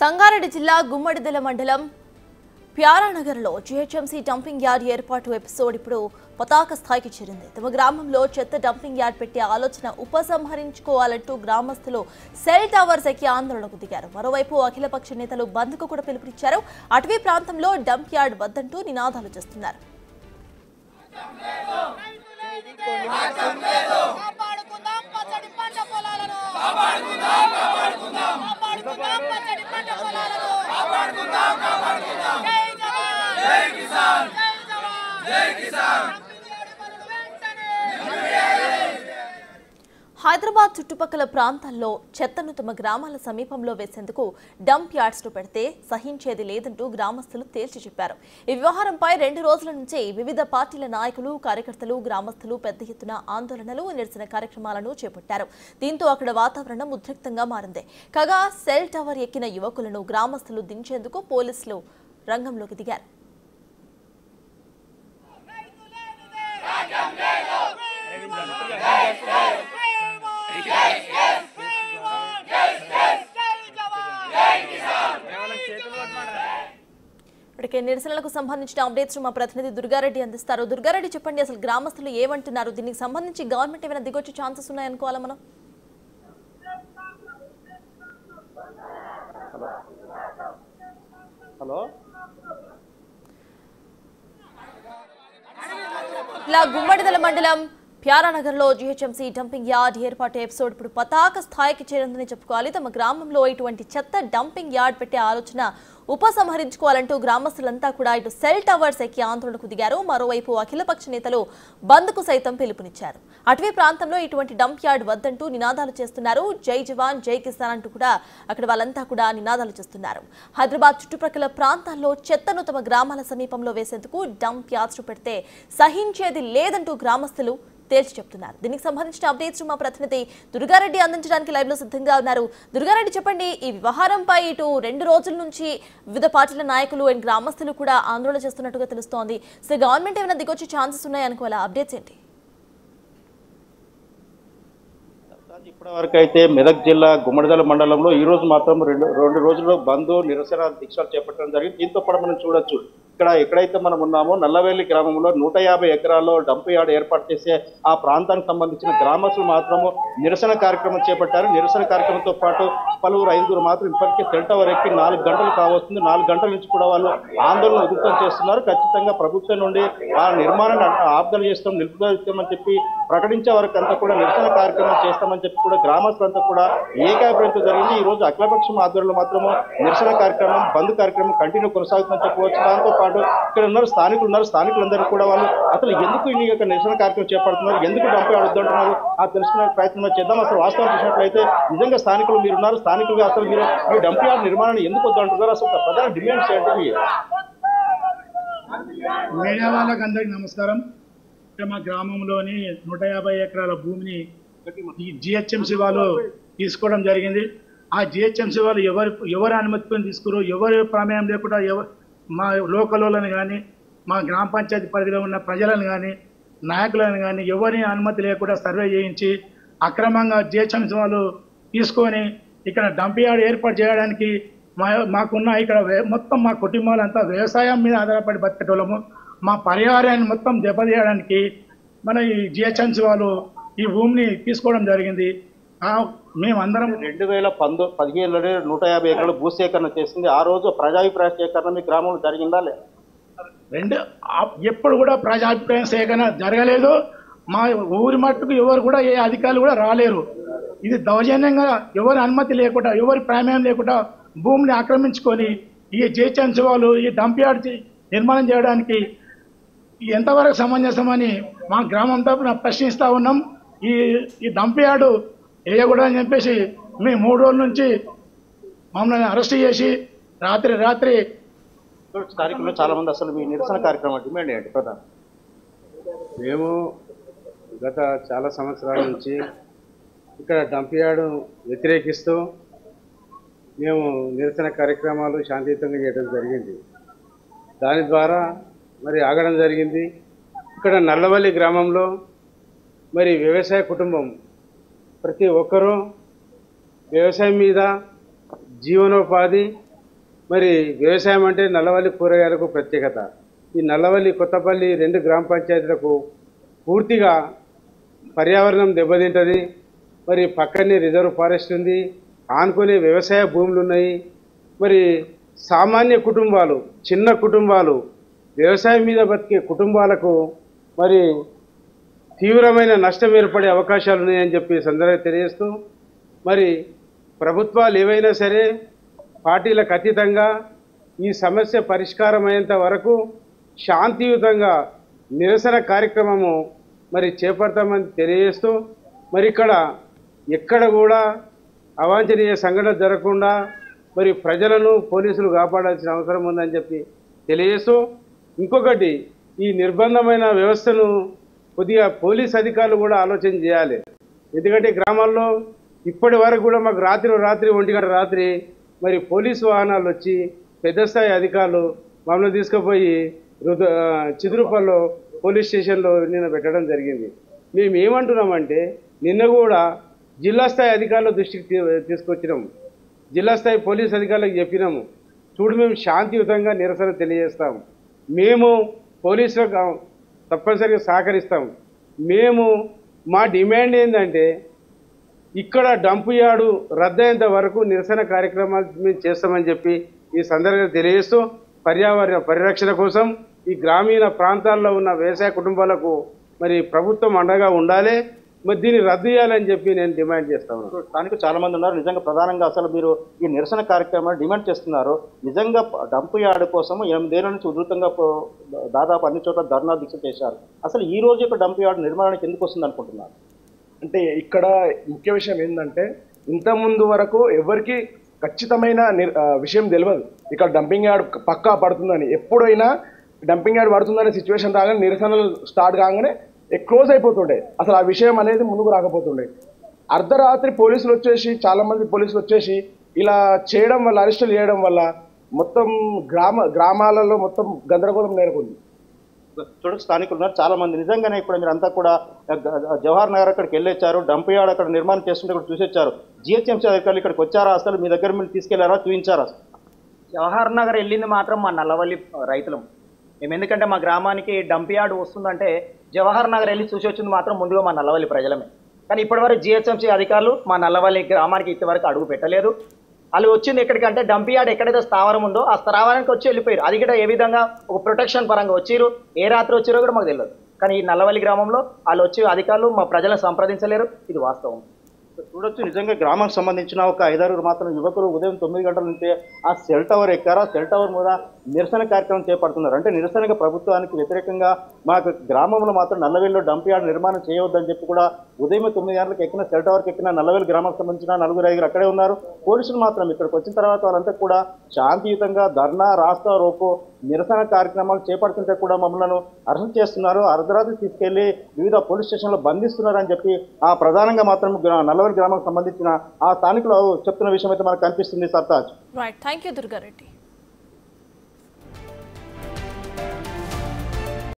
సంగారెడ్డి జిల్లా గుమ్మడిదల మండలం ప్యారానగర్లో GHMC dumping yard ఏర్పాటు ఎపిసోడ్ ఇప్పుడు పతాక స్థాయికి చేరింది. తమ గ్రామంలో చెత్త డంపింగ్ యార్డ్ పెట్టే ఆలోచన ఉపసంహరించుకోవాలంటూ గ్రామస్తులు సెల్ టవర్స్ ఎక్కి ఆందోళనకు దిగారు. మరోవైపు అఖిలపక్ష నేతలు బంద్కు కూడా పిలుపునిచ్చారు. అటవీ ప్రాంతంలో డంప్ యార్డ్ వద్దంటూ నినాదాలు చేస్తున్నారు. హైదరాబాద్ చుట్టుపక్కల ప్రాంతాల్లో చెత్తను తమ గ్రామాల సమీపంలో వేసేందుకు డంప్ యార్డ్స్ ను పెడితే సహించేది లేదంటూ గ్రామస్తులు తేల్చి చెప్పారు. ఈ వ్యవహారంపై 2 రోజుల నుంచి వివిధ పార్టీల నాయకులు, కార్యకర్తలు, గ్రామస్తులు పెద్ద ఎత్తున ఆందోళనలు, నిరసన కార్యక్రమాలను చేపట్టారు. దీంతో అక్కడ వాతావరణం ఉద్రిక్తంగా మారింది. కాగా సెల్ టవర్ ఎక్కిన యువకులను గ్రామస్తులు దించేందుకు పోలీసులు రంగంలోకి దిగారు. ఇప్పటికే నిరసనలకు సంబంధించిన అప్డేట్స్ మా ప్రతినిధి దుర్గారెడ్డి అందిస్తారు. దుర్గారెడ్డి, చెప్పండి, అసలు గ్రామస్తులు ఏమంటున్నారు? దీనికి సంబంధించి గవర్నమెంట్ ఏమైనా దిగొచ్చే ఛాన్సెస్ ఉన్నాయనుకోవాలా మనం? హలో, ఇలా గుమ్మడిదల మండలం ప్యారానగర్లో జీహెచ్ఎంసీ డంపింగ్ యార్డ్ ఏర్పాటు ఎపిసోడ్ ఇప్పుడు పతాక స్థాయికి చేరిందని చెప్పుకోవాలి. తమ గ్రామంలో ఇటువంటి చెత్త డంపింగ్ యార్డ్ పెట్టే ఆలోచన ఉపసంహరించుకోవాలంటూ గ్రామస్తులంతా కూడా ఇటు సెల్ టవర్స్ ఎక్కి ఆందోళనకు దిగారు. మరోవైపు అఖిలపక్ష నేతలు బంద్కు సైతం పిలుపునిచ్చారు. అటవీ ప్రాంతంలో ఇటువంటి డంప్ యార్డ్ వద్దంటూ నినాదాలు చేస్తున్నారు. జై జవాన్ జై కిసాన్ అంటూ కూడా అక్కడ వాళ్ళంతా కూడా నినాదాలు చేస్తున్నారు. హైదరాబాద్ చుట్టుప్రక్కల ప్రాంతాల్లో చెత్తను తమ గ్రామాల సమీపంలో వేసేందుకు డంప్ యార్డ్స్ పెడితే సహించేది లేదంటూ గ్రామస్తులు తేల్చి చెప్తున్నారు. దీనికి సంబంధించిన అప్డేట్స్ మా ప్రతినిధి దుర్గారెడ్డి అందించడానికి లైవ్ లో సిద్ధంగా ఉన్నారు. దుర్గారెడ్డి, చెప్పండి, ఈ వ్యవహారంపై ఇటు 2 రోజుల నుంచి వివిధ పార్టీల నాయకులు అండ్ గ్రామస్తులు కూడా ఆందోళన చేస్తున్నట్టుగా తెలుస్తోంది. సో గవర్నమెంట్ ఏమైనా దిగొచ్చే ఛాన్సెస్ ఉన్నాయనుకోవాలా? అప్డేట్స్ ఏంటి? ఇప్పటి వరకు అయితే మెదక్ జిల్లా గుమ్మడిదల మండలంలో ఈ రోజు మాత్రం రెండు రోజుల్లో బంద్, నిరసన దీక్షలు చేపట్టడం జరిగింది. దీంతో పాటు మనం చూడొచ్చు, ఇక్కడ ఎక్కడైతే మనం ఉన్నామో నల్లవేలి గ్రామంలో 150 ఎకరాల్లో డంప్ యార్డ్ ఏర్పాటు చేసే ఆ ప్రాంతానికి సంబంధించిన గ్రామస్తులు మాత్రము నిరసన కార్యక్రమం చేపట్టారు. నిరసన కార్యక్రమంతో పాటు పలువురు 5 మాత్రం ఇప్పటికే సెల్ టవర్ ఎక్కి 4 గంటలు కావస్తుంది. 4 గంటల నుంచి కూడా వాళ్ళు ఆందోళన ఉధృతం చేస్తున్నారు. ఖచ్చితంగా ప్రభుత్వం నుండి ఆ నిర్మాణాన్ని ఆపుదల చేస్తాం, నిలుపుదలని చెప్పి ప్రకటించే వరకు అంతా కూడా నిరసన కార్యక్రమం చేస్తామని చెప్పి కూడా గ్రామస్తులంతా కూడా ఏకాభిప్రాయంతో జరిగింది. ఈ రోజు అఖిలపక్షం ఆధ్వర్యంలో మాత్రము నిరసన కార్యక్రమం, బంద్ కార్యక్రమం కంటిన్యూ కొనసాగుతుందని చెప్పవచ్చు. దాంతో పాటు ఇక్కడ స్థానికులందరూ కూడా వాళ్ళు అసలు ఎందుకు ఈ యొక్క నిరసన కార్యక్రమం చేపడుతున్నారు, ఎందుకు డంప్ యార్డ్ వద్దంటున్నారు ఆ తెలుసుకునే ప్రయత్నం చేద్దాం. అసలు వాస్తవం చూసినట్లయితే నిజంగా స్థానికులు మీరున్నారు, స్థానికులుగా అసలు మీరు ఈ డంప్ యార్డ్ నిర్మాణాన్ని ఎందుకు వద్దంటున్నారు, అసలు ప్రధాన డిమాండ్స్ ఏంటి? మీడియా వాళ్ళకి అందరికీ నమస్కారం. ఇక్కడ మా గ్రామంలోని 150 ఎకరాల భూమిని జిహెచ్ఎంసీ వాళ్ళు తీసుకోవడం జరిగింది. ఆ జిహెచ్ఎంసీ వాళ్ళు ఎవరు అనుమతిని తీసుకురు, ఎవరు ప్రమేయం లేకుండా మా లోకల్ వాళ్ళని కానీ, మా గ్రామ పంచాయతీ పరిధిలో ఉన్న ప్రజలను కానీ, నాయకులను కానీ ఎవరిని అనుమతి లేకుండా సర్వే చేయించి అక్రమంగా జిహెచ్ఎంసీ వాళ్ళు తీసుకొని ఇక్కడ డంప్ యార్డ్ ఏర్పాటు చేయడానికి మాకున్న ఇక్కడ మొత్తం మా కుటుంబాలంతా వ్యవసాయం మీద ఆధారపడి బతికేటోళ్ళము. మా పర్యావరణాన్ని మొత్తం దెబ్బతీయడానికి మన ఈ జిహెచ్ఎంసీ వాళ్ళు ఈ భూమిని తీసుకోవడం జరిగింది. మేమందరం 2015లోనే 150 ఎకరాలు భూసేకరణ చేసింది. ఆ రోజు ప్రజాభిప్రాయ సేకరణ మీ గ్రామంలో జరిగిందా? ఎప్పుడు కూడా ప్రజాభిప్రాయ సేకరణ జరగలేదు. మా ఊరి మట్టుకు ఎవరు కూడా ఏ అధికారులు కూడా రాలేరు. ఇది దౌర్జన్యంగా ఎవరి అనుమతి లేకుండా, ఎవరి ప్రమేయం లేకుండా భూమిని ఆక్రమించుకొని ఈ జిహెచ్ఎంసీ వాళ్ళు ఈ డంప్ యార్డ్ నిర్మాణం చేయడానికి ఎంతవరకు సమంజసమని మా గ్రామం తరపున ప్రశ్నిస్తూ ఉన్నాం. ఈ డంప్ యార్డు వేయకూడదని చెప్పేసి మేము 3 రోజుల నుంచి మమ్మల్ని అరెస్ట్ చేసి రాత్రి స్థానికులు చాలా మంది అసలు మీ నిరసన కార్యక్రమం డిమాండ్ ఏంటి ప్రధాన? మేము గత చాలా సంవత్సరాల నుంచి ఇక్కడ డంప్ యార్డు వ్యతిరేకిస్తూ మేము నిరసన కార్యక్రమాలు శాంతియుతంగా చేయడం జరిగింది. దాని ద్వారా మరి ఆగడం జరిగింది. ఇక్కడ నల్లవల్లి గ్రామంలో మరి వ్యవసాయ కుటుంబం ప్రతి ఒక్కరూ వ్యవసాయం మీద జీవనోపాధి మరి వ్యవసాయం అంటే నల్లవల్లి కూరగాయలకు ప్రత్యేకత. ఈ నల్లవల్లి కొత్తపల్లి 2 గ్రామ పంచాయతీలకు పూర్తిగా పర్యావరణం దెబ్బతింటుంది. మరి పక్కనే రిజర్వ్ ఫారెస్ట్ ఉంది, ఆనుకునే వ్యవసాయ భూములు ఉన్నాయి. మరి సామాన్య కుటుంబాలు, చిన్న కుటుంబాలు, వ్యవసాయం మీద బతికే కుటుంబాలకు మరి తీవ్రమైన నష్టం ఏర్పడే అవకాశాలు ఉన్నాయని చెప్పి సందర్భంగా తెలియజేస్తూ, మరి ప్రభుత్వాలు ఏవైనా సరే పార్టీలకు అతీతంగా ఈ సమస్య పరిష్కారం అయ్యేంత వరకు శాంతియుతంగా నిరసన కార్యక్రమము మరి చేపడతామని తెలియజేస్తూ, మరి ఎక్కడ కూడా అవాంఛనీయ సంఘటన జరగకుండా మరి ప్రజలను పోలీసులు కాపాడాల్సిన అవసరం ఉందని చెప్పి తెలియజేస్తూ, ఇంకొకటి ఈ నిర్బంధమైన వ్యవస్థను కొద్దిగా పోలీస్ అధికారులు కూడా ఆలోచన చేయాలి. ఎందుకంటే గ్రామాల్లో ఇప్పటి వరకు కూడా మాకు రాత్రి 1 గంట రాత్రి మరి పోలీసు వాహనాలు వచ్చి పెద్ద స్థాయి అధికారులు మమ్మల్ని తీసుకుపోయి చిదురుపల్లిలో పోలీస్ స్టేషన్లో నిన్న పెట్టడం జరిగింది. మేము ఏమంటున్నామంటే నిన్న కూడా జిల్లా స్థాయి అధికారుల దృష్టికి తీసుకొచ్చినాము, జిల్లా స్థాయి పోలీస్ అధికారులకు చెప్పినాము, చూడు మేము శాంతియుతంగా నిరసన తెలియజేస్తాం, మేము పోలీసులకు తప్పనిసరిగా సహకరిస్తాం, మేము మా డిమాండ్ ఏంటంటే ఇక్కడ డంపు యార్డు రద్దయ్యేంత వరకు నిరసన కార్యక్రమాలు మేము చేస్తామని చెప్పి ఈ సందర్భంగా తెలియజేస్తూ, పర్యావరణ పరిరక్షణ కోసం ఈ గ్రామీణ ప్రాంతాల్లో ఉన్న వ్యవసాయ కుటుంబాలకు మరి ప్రభుత్వం అండగా ఉండాలి, మరి దీన్ని రద్దు చేయాలని చెప్పి నేను డిమాండ్ చేస్తాను. స్థానికులు చాలా మంది ఉన్నారు. నిజంగా ప్రధానంగా అసలు మీరు ఈ నిరసన కార్యక్రమాన్ని డిమాండ్ చేస్తున్నారు. నిజంగా డంపు యార్డు కోసం 8 ఏళ్ల నుంచి ఉధృతంగా దాదాపు అన్ని చోట్ల ధర్నా దీక్ష చేశారు. అసలు ఈ రోజు యొక్క డంపు యార్డు నిర్మాణానికి ఎందుకు వస్తుంది అనుకుంటున్నారు? అంటే ఇక్కడ ముఖ్య విషయం ఏంటంటే ఇంతకుముందు వరకు ఎవరికి ఖచ్చితమైన విషయం తెలియదు ఇక్కడ డంపింగ్ యార్డ్ పక్కా పడుతుందని. ఎప్పుడైనా డంపింగ్ యార్డ్ పడుతుందనే సిచ్యువేషన్ రాగానే నిరసనలు స్టార్ట్ కాగానే క్లోజ్ అయిపోతుండే, అసలు ఆ విషయం అనేది ముందుకు రాకపోతుండే. అర్ధరాత్రి పోలీసులు వచ్చేసి, చాలా మంది పోలీసులు వచ్చేసి ఇలా చేయడం వల్ల, అరెస్టులు చేయడం వల్ల మొత్తం గ్రామాలలో మొత్తం గందరగోళం నెలకొంది. చూడండి, స్థానికులు ఉన్నారు చాలా మంది. నిజంగానే ఇప్పుడు మీరు అంతా కూడా జవహర్ నగర్ అక్కడికి వెళ్ళొచ్చారు, డంప్ యార్డ్ అక్కడ నిర్మాణం చేస్తుంటే కూడా చూసొచ్చారు. జిహెచ్ఎంసీ అధికారులు ఇక్కడికి వచ్చారా? అసలు మీ దగ్గర మీరు తీసుకెళ్లారా, చూపించారా? జవహర్ నగర్ వెళ్ళింది మాత్రం మా నల్లవల్లి రైతులం మేము. ఎందుకంటే మా గ్రామానికి డంప్ యార్డ్ వస్తుందంటే జవహర్ నగర్ వెళ్ళి చూసి వచ్చింది మాత్రం ముందుగా మా నల్లవల్లి ప్రజలమే. కానీ ఇప్పటివరకు జిహెచ్ఎంసీ అధికారులు మా నల్లవల్లి గ్రామానికి ఇంతవరకు అడుగు పెట్టలేదు. వాళ్ళు వచ్చింది ఎక్కడికంటే డంప్ యార్డ్ ఎక్కడైతే స్థావరం ఉందో ఆ స్థావరానికి వచ్చి వెళ్ళిపోయారు. అది కూడా ఏ విధంగా ఒక ప్రొటెక్షన్ పరంగా వచ్చిరు, ఏ రాత్రి వచ్చిరో కూడా మాకు తెలియదు. కానీ ఈ నల్లవల్లి గ్రామంలో వాళ్ళు వచ్చి అధికారులు మా ప్రజలను సంప్రదించలేరు, ఇది వాస్తవం. చూడొచ్చు, నిజంగా గ్రామానికి సంబంధించిన ఒక 5-6 మాత్రం యువకులు ఉదయం 9 గంటల నుంచే ఆ సెల్ టవర్ ఎక్కారు. ఆ సెల్ టవర్ మీద నిరసన కార్యక్రమం చేపడుతున్నారు. అంటే నిరసనగా ప్రభుత్వానికి వ్యతిరేకంగా మాకు గ్రామంలో మాత్రం నల్లవేలులో డంప్ యార్డ్ నిర్మాణం చేయవద్దని చెప్పి కూడా ఉదయం 9 గంటలకు ఎక్కిన సెల్ టవర్కి ఎక్కిన నల్లవేలు గ్రామానికి సంబంధించిన 4-5 అక్కడే ఉన్నారు. పోలీసులు మాత్రం ఇక్కడికి వచ్చిన తర్వాత వాళ్ళంతా కూడా శాంతియుతంగా ధర్నా, రాస్తా రోకో, నిరసన కార్యక్రమాలు చేపడుతుంటే కూడా మమ్మల్ని అరెస్ట్ చేస్తున్నారు, అర్ధరాత్రి తీసుకెళ్లి వివిధ పోలీస్ స్టేషన్లో బంధిస్తున్నారు అని చెప్పి ఆ ప్రధానంగా మాత్రం నల్లవేలు గ్రామానికి సంబంధించిన ఆ స్థానికులు చెప్తున్న విషయం అయితే మనకు కనిపిస్తుంది. Sartaj. Right, thank you Durga Reddy.